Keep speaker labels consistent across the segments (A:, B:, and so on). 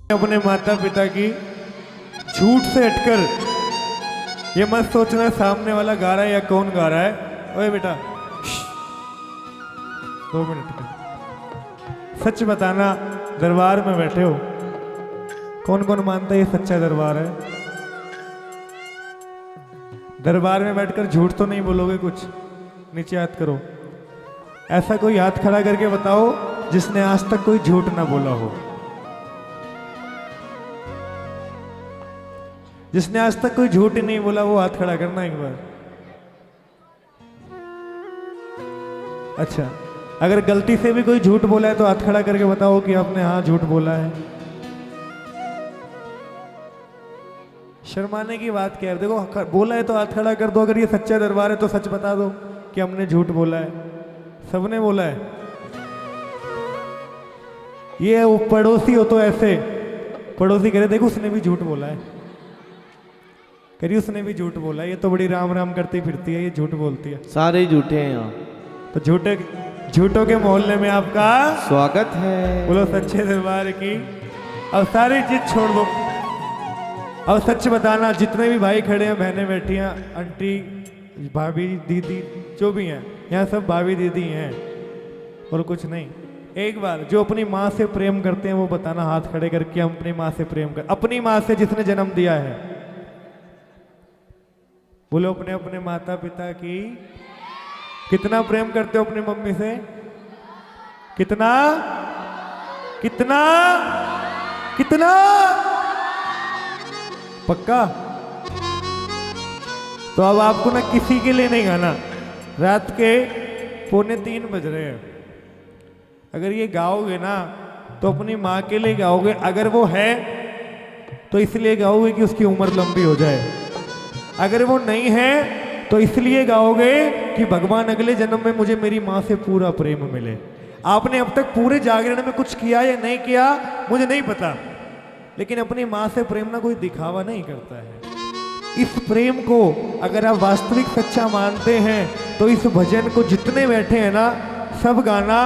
A: अपने माता पिता की झूठ से हटकर ये मत सोचना सामने वाला गा रहा है या कौन गा रहा है। ओए बेटा 2 मिनट का सच बताना, दरबार में बैठे हो, कौन कौन मानता है ये सच्चा दरबार है? दरबार में बैठकर झूठ तो नहीं बोलोगे? कुछ नीचे हाथ करो। ऐसा कोई हाथ खड़ा करके बताओ जिसने आज तक कोई झूठ ना बोला हो, जिसने आज तक कोई झूठ ही नहीं बोला, वो हाथ खड़ा करना एक बार। अच्छा, अगर गलती से भी कोई झूठ बोला है तो हाथ खड़ा करके बताओ कि आपने हाँ झूठ बोला है। शर्माने की बात क्या है? देखो बोला है तो हाथ खड़ा कर दो। अगर ये सच्चा दरबार है तो सच बता दो कि हमने झूठ बोला है। सबने बोला है। ये वो पड़ोसी हो तो ऐसे पड़ोसी कह रहे देखो उसने भी झूठ बोला है, करिए उसने भी झूठ बोला है, ये तो बड़ी राम राम करती फिरती है, ये झूठ बोलती है।
B: सारे झूठे हैं यहाँ।
A: तो झूठों के मोहल्ले में आपका
B: स्वागत है।
A: बोलो सच्चे दरबार की। अब सारी चीज छोड़ दो, अब सच बताना। जितने भी भाई खड़े हैं, बहनें बैठी हैं, आंटी, भाभी, दीदी, जो भी हैं यहाँ, सब भाभी दीदी हैं और कुछ नहीं। एक बार जो अपनी माँ से प्रेम करते हैं वो बताना हाथ खड़े करके, हम अपनी माँ से प्रेम कर, अपनी माँ से जिसने जन्म दिया है। बोलो अपने अपने माता पिता की कितना प्रेम करते हो? अपनी मम्मी से कितना कितना कितना? पक्का? तो अब आपको ना किसी के लिए नहीं गाना। रात के 2:45 बज रहे हैं। अगर ये गाओगे ना तो अपनी माँ के लिए गाओगे। अगर वो है तो इसलिए गाओगे कि उसकी उम्र लंबी हो जाए। अगर वो नहीं है तो इसलिए गाओगे कि भगवान अगले जन्म में मुझे मेरी माँ से पूरा प्रेम मिले। आपने अब तक पूरे जागरण में कुछ किया या नहीं किया मुझे नहीं पता, लेकिन अपनी माँ से प्रेम ना कोई दिखावा नहीं करता है। इस प्रेम को अगर आप वास्तविक सच्चा मानते हैं तो इस भजन को जितने बैठे हैं ना, सब गाना।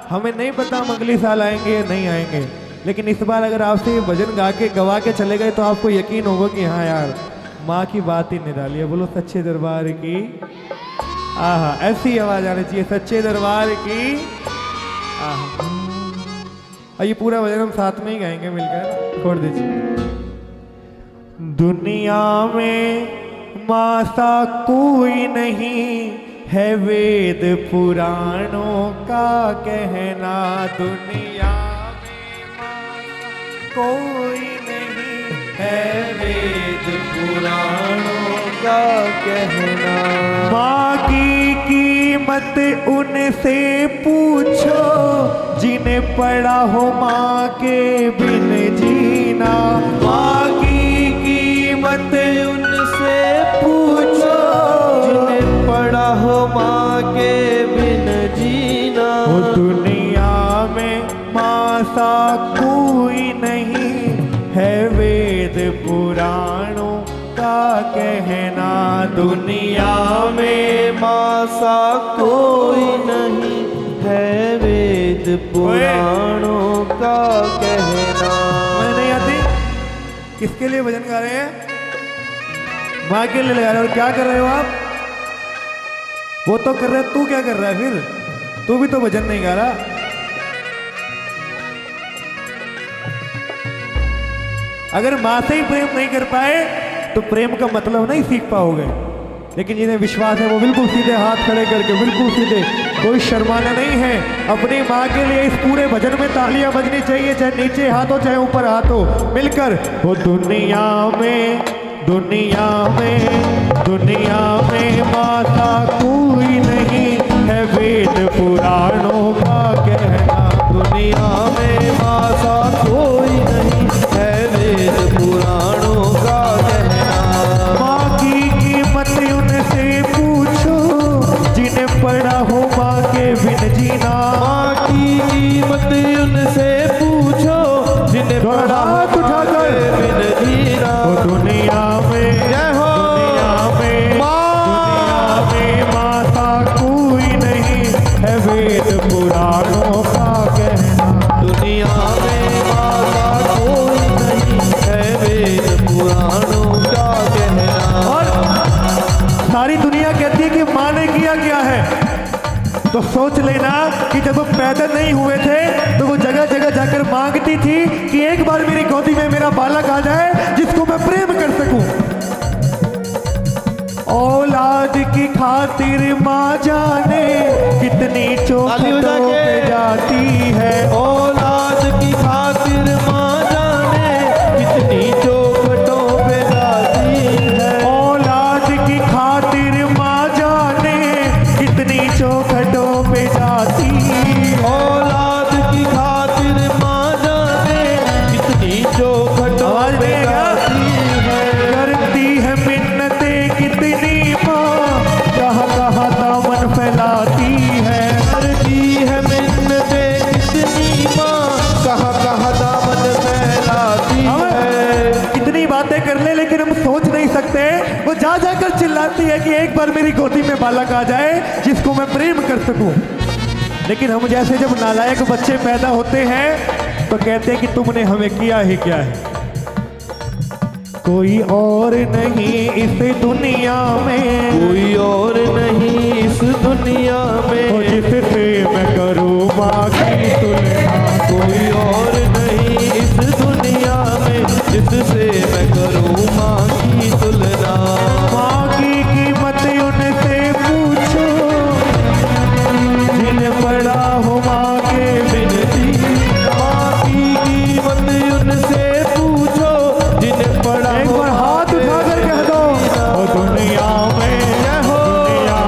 A: हमें नहीं पता हम अगले साल आएंगे या नहीं आएंगे, लेकिन इस बार अगर आपसे ये भजन गा के गवा के चले गए तो आपको यकीन होगा कि हाँ यार माँ की बात ही निराली है। बोलो सच्चे दरबार की। आहा, ऐसी आवाज आनी चाहिए सच्चे दरबार की। आहा, और ये पूरा भजन हम साथ में ही गाएंगे मिलकर। छोड़ दीजिए। दुनिया में माँ सा कोई नहीं है, वेद पुराणों का कहना। दुनिया में माँ सा कोई नहीं है, वेद पुराणों का कहना। माँ की कीमत उनसे पूछो जिन्हें पढ़ा हो माँ के बिन जीना। माँ की कीमत उनसे पूछो
B: जिन्हें पढ़ा हो माँ के बिन जीना।
A: वो दुनिया में माँ सा कोई नहीं है, वेद पुराणों का कहना। दुनिया में
B: माँ सा कोई नहीं है, वेद पुराणों का कहना।
A: मैं नहीं आती। किसके लिए भजन गा रहे हैं? माँ के लिए लगा रहे हो। और क्या कर रहे हो आप? वो तो कर रहे है, तू क्या कर रहा है फिर? तू भी तो भजन नहीं गा रहा। अगर माँ से ही प्रेम नहीं कर पाए तो प्रेम का मतलब नहीं सीख पाओगे। लेकिन जिन्हें विश्वास है वो बिल्कुल सीधे हाथ खड़े करके, बिल्कुल सीधे, कोई शर्माना नहीं है। अपनी माँ के लिए इस पूरे भजन में तालियां बजनी चाहिए, चाहे नीचे हाथ हो चाहे ऊपर हाथ हो, मिलकर। वो दुनिया में माँ सा कोई नहीं है, वेद पुराणों का कहना।
B: दुनिया में माँ सा कोई नहीं है, वेद पुराणों का कहना।
A: माँ की कीमत उनसे पूछो जिन्हें पढ़ा हो माँ के बिन जीना।
B: माँ की कीमत उनसे पूछो जिन्हें पढ़ा हो माँ के बिन जीना।
A: दुनिया में
B: जय हो।
A: दुनिया में माँ सा कोई नहीं है, वेद पुराणों का कहना।
B: दुनिया में माँ सा कोई
A: तो सोच लेना कि जब वो पैदा नहीं हुए थे तो वो जगह जगह जाकर मांगती थी कि एक बार मेरी गोदी में मेरा बालक आ जाए जिसको मैं प्रेम कर सकूं। औलाद की खातिर माँ जाने कितनी चौखटों पे जाती है।
B: औलाद की खातिर माँ जाने कितनी चौखटों पे जाती है।
A: औलाद की खातिर माँ जाने कितनी चौखटों पे जाती है।
B: औलाद की खातिर माँ जाने कितनी चौखटों पे जाती है।
A: करती है मिन्नतें कितनी माँ, कहाँ कहाँ दामन फैलाती है।
B: करती है मिन्नतें कितनी माँ, कहाँ कहाँ दामन फैलाती है।
A: कितनी बातें कर ले लेकिन हम सोच नहीं सकते। वो जा जाकर चिल्लाती है कि एक बार मेरी गोदी में बालक आ जाए जिसको मैं प्रेम कर सकूं। लेकिन हम जैसे जब नालायक बच्चे पैदा होते हैं तो कहते हैं कि तुमने हमें किया ही क्या है। कोई और नहीं इस दुनिया में,
B: कोई और नहीं इस दुनिया में,
A: जिससे मैं करूँ माँ की तुलना।
B: कोई और नहीं इस दुनिया में, जिससे मैं करूँ माँ की तुलना।
A: माँ की कीमत उनसे पूछो जिन्हें पड़ा हो माँ के
B: बिनती, माँ की कीमत उनसे पूछो जिन्हें पड़ा
A: एक
B: हो।
A: बार हाथ उठाकर कह दो, ओ दुनिया में, दुनिया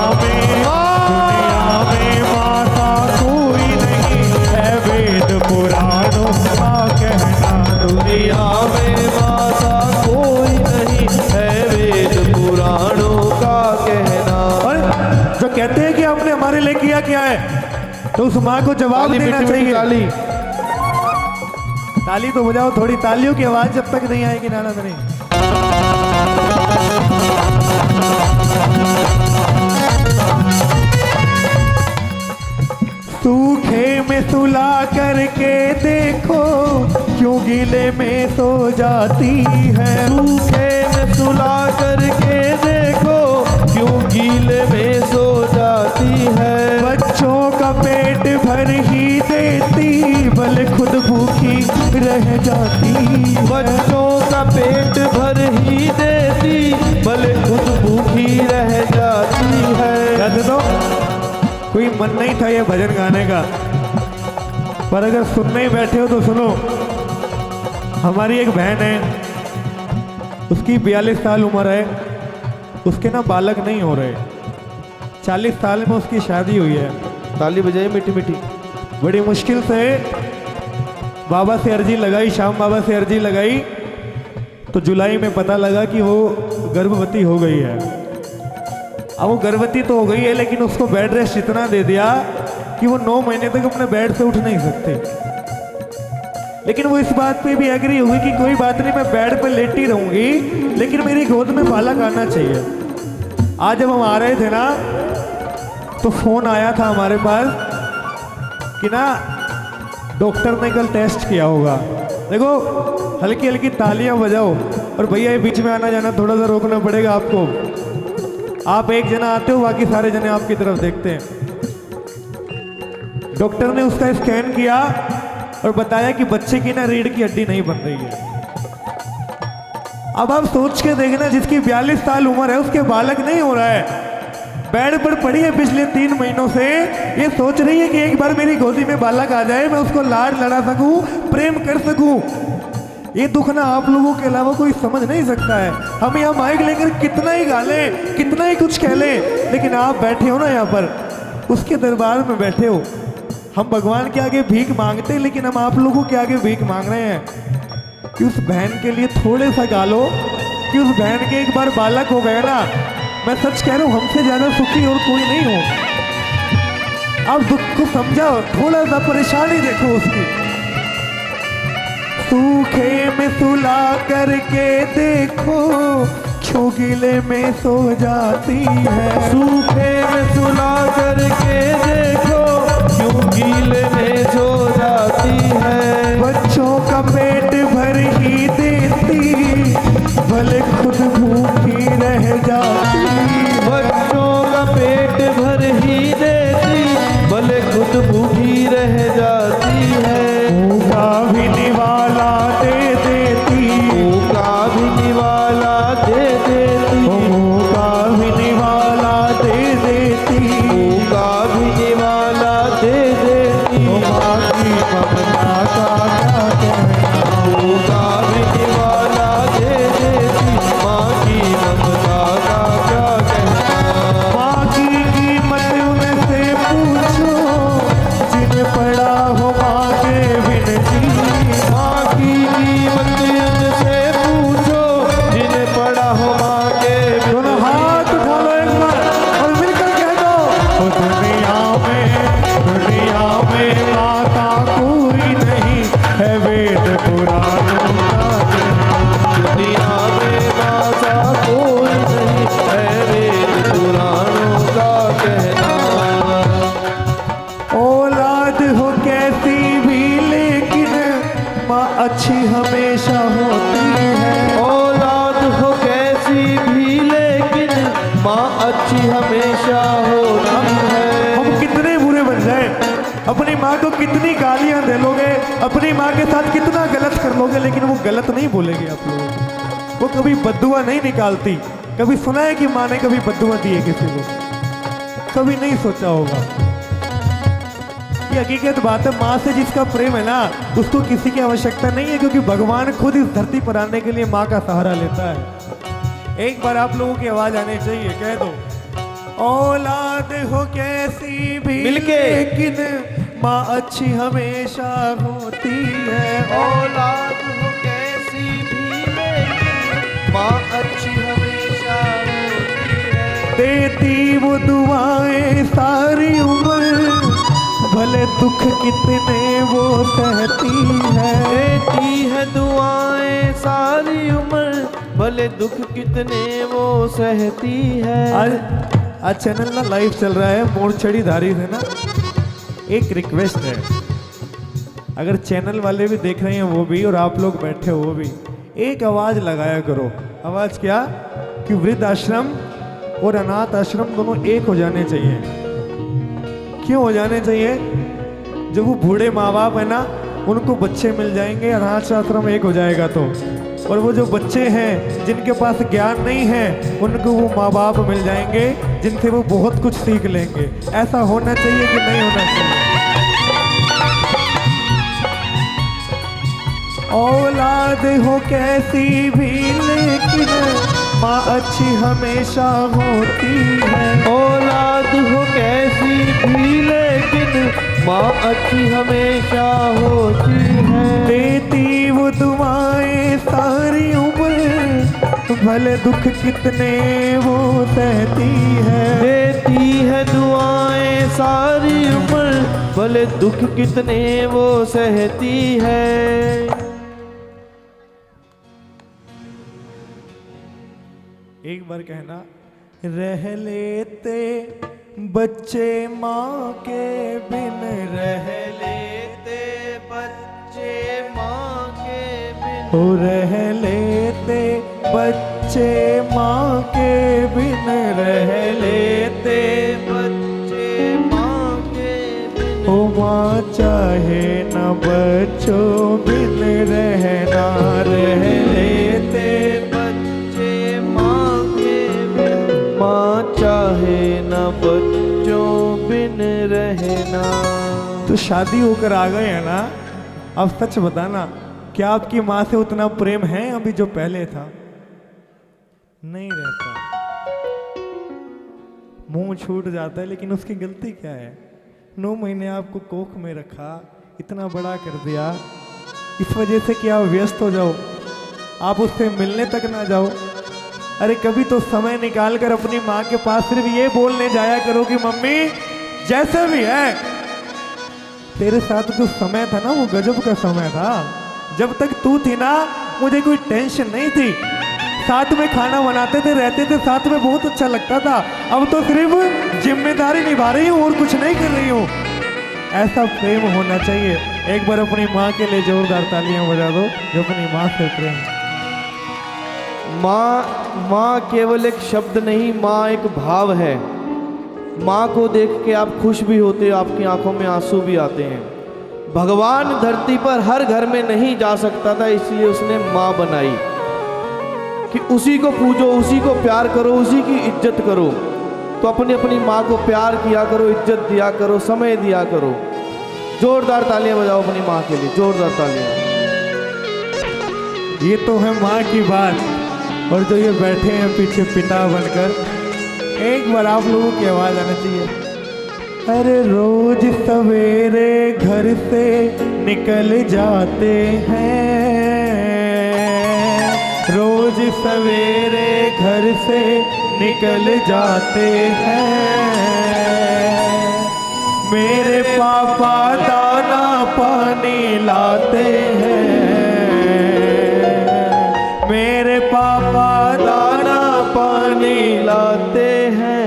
A: में माता कोई नहीं है, वेद पुराणों का कहना।
B: दुनिया में माता कोई नहीं है, वेद पुराणों का कहना।
A: और जो कहते हैं कि आपने हमारे लिए किया क्या है, तो उस माँ को जवाब देना चाहिए।
B: ताली
A: ताली तो बजाओ, थोड़ी तालियों की आवाज जब तक नहीं आएगी नाना नहीं। सूखे में सुला करके देखो क्यों गीले में सो जाती है।
B: सूखे में सुला करके देखो क्यों गीले में सो जाती है।
A: बच्चों का पेट भर ही देती भले खुद भूखी रह जाती।
B: बच्चों का पेट भर ही देती भले खुद भूखी रह जाती है।
A: कहते तो कोई मन नहीं था ये भजन गाने का, पर अगर सुनने ही बैठे हो तो सुनो। हमारी एक बहन है, उसकी 42 साल उम्र है, उसके ना बालक नहीं हो रहे। 40 साल में उसकी शादी हुई है।
B: ताली बजाई मीठी मीठी।
A: बड़ी मुश्किल से बाबा से अर्जी लगाई, श्याम बाबा से अर्जी लगाई, तो जुलाई में पता लगा कि वो गर्भवती हो गई है। अब वो गर्भवती तो हो गई है लेकिन उसको बेड रेस्ट इतना दे दिया कि वो 9 महीने तक अपने बेड से उठ नहीं सकते। लेकिन वो इस बात पे भी एग्री हुई कि कोई बात नहीं, मैं बेड पे लेटी रहूंगी लेकिन मेरी गोद में बालक आना चाहिए। आज जब हम आ रहे थे ना तो फोन आया था हमारे पास कि ना डॉक्टर ने कल टेस्ट किया होगा। देखो हल्की हल्की तालियां बजाओ, और भैया ये बीच में आना जाना थोड़ा सा रोकना पड़ेगा आपको। आप एक जना आते हो, बाकी सारे जने आपकी तरफ देखते हैं। डॉक्टर ने उसका स्कैन किया और बताया कि बच्चे की ना रीढ़ की हड्डी नहीं बन रही है। अब आप सोच के देखना, जिसकी 42 साल उम्र है उसके बालक नहीं हो रहा है, बेड पर पड़ी है पिछले 3 महीनों से, ये सोच रही है कि एक बार मेरी गोदी में बालक आ जाए, मैं उसको लाड लड़ा सकूं, प्रेम कर सकूं। ये दुख ना आप लोगों के अलावा कोई समझ नहीं सकता है। हम यहाँ माइक लेकर कितना ही गा लें, कितना ही कुछ कह लें, लेकिन आप बैठे हो ना यहाँ पर, उसके दरबार में बैठे हो। हम भगवान के आगे भीख मांगते हैं, लेकिन हम आप लोगों के आगे भीख मांग रहे हैं कि उस बहन के लिए थोड़े सा गा लो, कि उस बहन के एक बार बालक हो गया ना। मैं सच कह रहा हूँ, हमसे ज्यादा सुखी और कोई नहीं हो। आप दुख को समझाओ, थोड़ा सा परेशानी देखो उसकी। सूखे में सुला करके देखो क्यों गीले में सो जाती है।
B: सूखे में सुला करके देखो क्यों गीले में सो जाती है।
A: बच्चों का पेट भर ही देती भले खुद भूखी रह जाती।
B: बच्चों का पेट भर ही देती तो भूखी रह जाती है।
A: भूखा भी निवाला दे देती,
B: भूखा भी निवाला दे देती,
A: भूखा भी निवाला दे देती,
B: भूखा भी निवाला दे देती।
A: माँ की ममता का क्या कहना,
B: भूखा भी निवाला दे देती, माँ की ममता का क्या कहना।
A: माँ की कीमत उनसे पूछो जिन्हें पड़ा हो माँ के बिन जी।
B: माँ की कीमत उनसे पूछो जिन्हें पड़ा हो माँ के बिन।
A: दोनों हाथ उठा लो एक बार और मिलकर कह दो, ओ दुनिया में माता कोई नहीं है, वेद पुराणों का कहना।
B: दुनिया में माता कोई नहीं है, वेद पुराणों का कहना।
A: औलाद हो कैसी भी लेकिन माँ अच्छी हमेशा होती है।
B: औलाद हो कैसी भी लेकिन माँ अच्छी हमेशा होती है।
A: हम कितने बुरे बन जाए, अपनी माँ को कितनी गालियां दे लोगे, अपनी माँ के साथ कितना गलत कर लोगे, लेकिन वो गलत नहीं बोलेगी आप लोगों को। वो कभी बद्दुआ नहीं निकालती। कभी सुना है कि माँ ने कभी बद्दुआ दी है किसी को? कभी नहीं सोचा होगा। ये हकीकत बात है। माँ से जिसका प्रेम है ना, उसको किसी की आवश्यकता नहीं है, क्योंकि भगवान खुद इस धरती पर आने के लिए माँ का सहारा लेता है। एक बार आप लोगों की आवाज आनी चाहिए, कह दो, औलाद हो कैसी भी
B: मिलके।
A: लेकिन माँ अच्छी हमेशा होती है।
B: औलाद हो कैसी भी लेकिन माँ अच्छी हमेशा होती है।
A: देती वो दुआएं सारी उम्र, भले दुख कितने वो सहती है।
B: देती है दुआएं सारी उम्र, भले दुख कितने वो सहती है।
A: आज चैनल ना लाइव चल रहा है मोरछड़ी धारी से ना। एक रिक्वेस्ट है, अगर चैनल वाले भी देख रहे हैं वो भी, और आप लोग बैठे हो वो भी, एक आवाज लगाया करो। आवाज क्या? कि वृद्ध आश्रम और अनाथ आश्रम दोनों एक हो जाने चाहिए। क्यों हो जाने चाहिए? जब वो बूढ़े माँ बाप है ना, उनको बच्चे मिल जाएंगे, अनाथ आश्रम एक हो जाएगा तो। और वो जो बच्चे हैं जिनके पास ज्ञान नहीं है, उनको वो माँ बाप मिल जाएंगे जिनसे वो बहुत कुछ सीख लेंगे। ऐसा होना चाहिए कि नहीं होना चाहिए? औलाद हो कैसी भी लेकिन माँ अच्छी हमेशा होती है।
B: औलाद हो कैसी भी लेकिन माँ अच्छी हमेशा होती है।
A: देती वो दुआएं सारी उम्र, भले दुख कितने वो सहती है।
B: देती है दुआएं सारी उम्र, भले दुख कितने वो सहती है।
A: एक बार कहना, रह लेते बच्चे माँ के बिन, रह
B: लेते बच्चे माँ के बिन,
A: हो रह लेते बच्चे माँ के बिन, रह लेते
B: बच्चे माँ के बिन।
A: ओ माँ चाहे न बच्चों बिन रहना, रह लेते
B: बच्चे माँ के बिन, माँ चाहे न बच्चों बिन रहना।
A: तो शादी होकर आ गए हैं ना, अब सच बताना, क्या आपकी माँ से उतना प्रेम है अभी जो पहले था? नहीं रहता। मुंह छूट जाता है, लेकिन उसकी गलती क्या है? 9 महीने आपको कोख में रखा, इतना बड़ा कर दिया, इस वजह से कि आप व्यस्त हो जाओ, आप उससे मिलने तक ना जाओ। अरे कभी तो समय निकाल कर अपनी माँ के पास सिर्फ ये बोलने जाया करो कि मम्मी जैसे भी है, तेरे साथ जो समय था ना वो गजब का समय था। जब तक तू थी ना, मुझे कोई टेंशन नहीं थी, साथ में खाना बनाते थे, रहते थे साथ में, बहुत अच्छा लगता था। अब तो सिर्फ जिम्मेदारी निभा रही हूँ और कुछ नहीं कर रही हूँ। ऐसा प्रेम होना चाहिए। एक बार अपनी माँ के लिए जोरदार तालियां बजा दो, जो अपनी माँ से प्रेम।
B: माँ केवल एक शब्द नहीं, माँ एक भाव है। माँ को देख के आप खुश भी होते हो, आपकी आंखों में आंसू भी आते हैं। भगवान धरती पर हर घर में नहीं जा सकता था, इसलिए उसने माँ बनाई कि उसी को पूजो, उसी को प्यार करो, उसी की इज्जत करो। तो अपनी अपनी माँ को प्यार किया करो, इज्जत दिया करो, समय दिया करो। जोरदार तालियां बजाओ अपनी माँ के लिए, जोरदार तालियां।
A: ये तो है माँ की बात। और जो ये बैठे हैं पीछे पिता बनकर, एक बार आप लोगों की आवाज आना चाहिए। अरे रोज सवेरे घर से निकल जाते हैं, रोज सवेरे घर से निकल जाते हैं। मेरे पापा दाना पानी लाते हैं, मेरे पापा दाना पानी लाते हैं।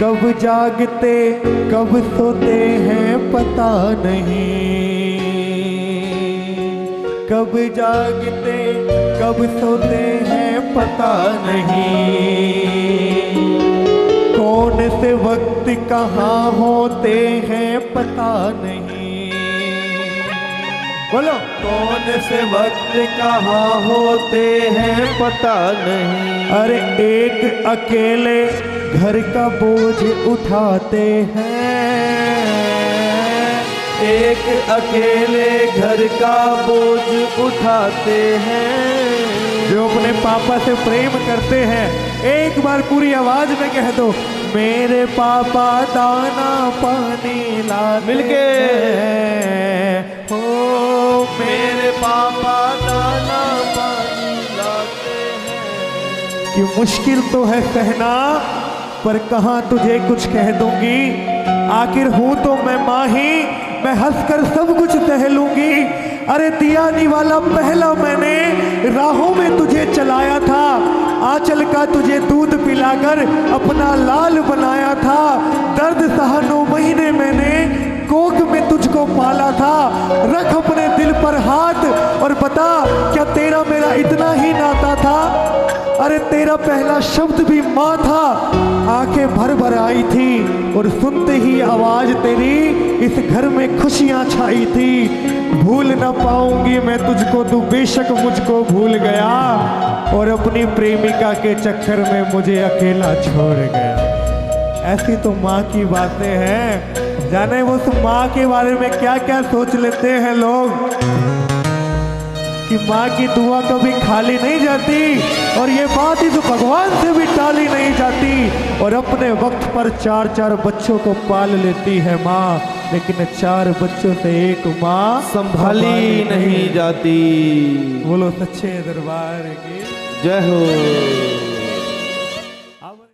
A: कब जागते कब सोते हैं पता नहीं, कब जागते कब सोते हैं पता नहीं। कौन से वक्त कहाँ होते हैं पता नहीं। बोलो,
B: कौन से वक्त कहाँ होते हैं पता नहीं।
A: अरे एक अकेले घर का बोझ उठाते हैं,
B: एक अकेले घर का बोझ उठाते हैं।
A: जो अपने पापा से प्रेम करते हैं, एक बार पूरी आवाज में कह दो, मेरे पापा दाना पानी लाते
B: मिलके
A: हैं। हो
B: मेरे पापा दाना पानी लाते हैं।
A: कि मुश्किल तो है सहना, पर कहाँ तुझे कुछ कह दूंगी। आखिर हूं तो मैं माँ ही, मैं हंसकर सब कुछ सह लूंगी। अरे दिया निवाला पहला मैंने राहों में तुझे चलाया था, आंचल का तुझे दूध पिलाकर अपना लाल बनाया था। दर्द सहा 9 महीने मैंने कोख में तुझको पाला था। रख अपने दिल पर हाथ और बता, क्या तेरा मेरा इतना ही नाता था। अरे तेरा पहला शब्द भी माँ था, आंखें भर भर आई थी और सुनते ही आवाज तेरी इस घर में खुशियां छाई थी। भूल ना पाऊंगी मैं तुझको, तू बेशक मुझको भूल गया और अपनी प्रेमिका के चक्कर में मुझे अकेला छोड़ गया। ऐसी तो माँ की बातें हैं। जाने वो उस माँ के बारे में क्या क्या सोच लेते हैं लोग कि माँ की दुआ कभी खाली नहीं जाती, और ये बात इस भगवान से भी टाली नहीं जाती। और अपने वक्त पर 4-4 बच्चों को पाल लेती है माँ, लेकिन 4 बच्चों से एक माँ
B: संभाली नहीं जाती।
A: बोलो सच्चे दरबार की
B: जय हो।